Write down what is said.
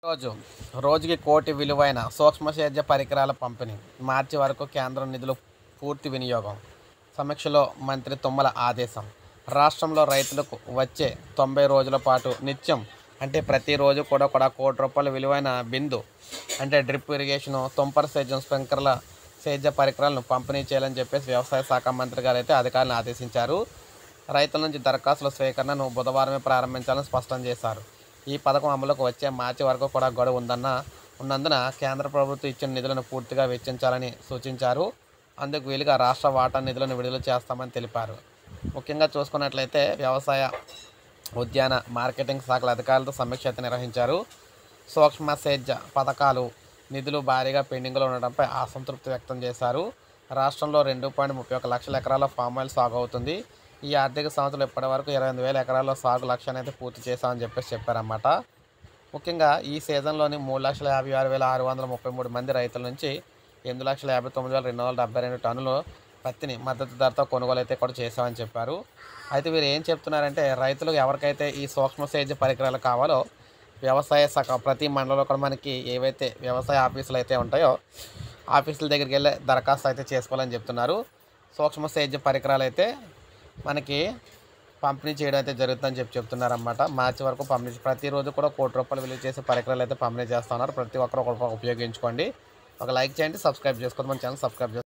రోజు రోజుకి కోటి విలువైన సూక్ష్మ సేద్య పరికరాల పంపిణీ మార్చి వరకు కేంద్రం నిధులు పూర్తి వినియోగం సమీక్షలో మంత్రి తుమ్మల ఆదేశం. రాష్ట్రంలో రైతులకు వచ్చే 90 రోజుల పాటు నిత్యం అంటే ప్రతిరోజు కూడా కోటి రూపాయల విలువైన బిందు అంటే డ్రిప్ ఇరిగేషను, తుంపర సేద్యం, స్ప్రింక్లర్ల సేద్య పరికరాలను పంపిణీ చేయాలని చెప్పేసి వ్యవసాయ శాఖ మంత్రి గారు అయితే అధికారులను ఆదేశించారు. రైతుల నుంచి దరఖాస్తుల స్వీకరణను బుధవారమే ప్రారంభించాలని స్పష్టం చేశారు. ఈ పథకం అమలుకు వచ్చే మార్చి వరకు కూడా గడువు ఉన్నందున కేంద్ర ప్రభుత్వం ఇచ్చిన నిధులను పూర్తిగా వెచ్చించాలని సూచించారు. అందుకు వీలుగా రాష్ట్ర వాటా నిధులను విడుదల చేస్తామని తెలిపారు. ముఖ్యంగా చూసుకున్నట్లయితే వ్యవసాయ, ఉద్యాన, మార్కెటింగ్ శాఖల అధికారులతో సమీక్ష నిర్వహించారు. సూక్ష్మ సేద్య పథకాలు నిధులు భారీగా పెండింగ్లో ఉండడంపై అసంతృప్తి వ్యక్తం చేశారు. రాష్ట్రంలో 2.31 లక్షల ఎకరాల ఫామ్ ఆయిల్ సాగు అవుతుంది. ఈ ఆర్థిక సంవత్సరం ఇప్పటి వరకు 28,000 ఎకరాల్లో సాగు లక్ష్యాన్ని అయితే పూర్తి చేశామని చెప్పారన్నమాట. ముఖ్యంగా ఈ సీజన్లోని 3,56,633 మంది రైతుల నుంచి 8,59,272 టన్నులు పత్తిని మద్దతు ధరతో కొనుగోలు అయితే కూడా చేశామని చెప్పారు. అయితే వీరు ఏం చెప్తున్నారంటే రైతులకు ఎవరికైతే ఈ సూక్ష్మ సేద్య పరికరాలు కావాలో వ్యవసాయ శాఖ ప్రతి మండలంలో కూడా మనకి ఏవైతే వ్యవసాయ ఆఫీసులు అయితే ఉంటాయో ఆఫీసుల దగ్గరికి వెళ్ళి దరఖాస్తు అయితే చేసుకోవాలని చెప్తున్నారు. సూక్ష్మ సేద్య పరికరాలు అయితే మనకి పంపిణీ చేయడం అయితే జరుగుతుందని చెప్తున్నారన్నమాట. మార్చి వరకు పంపిణీ ప్రతిరోజు కూడా కోటి రూపాయలు విలువ చేసే పరికరాలు అయితే పంపిణీ చేస్తున్నారు. ప్రతి ఒక్కరు ఉపయోగించుకోండి. ఒక లైక్ చేయండి, సబ్స్క్రైబ్ చేసుకోండి, మన ఛానల్ సబ్స్క్రైబ్ చేసుకోండి.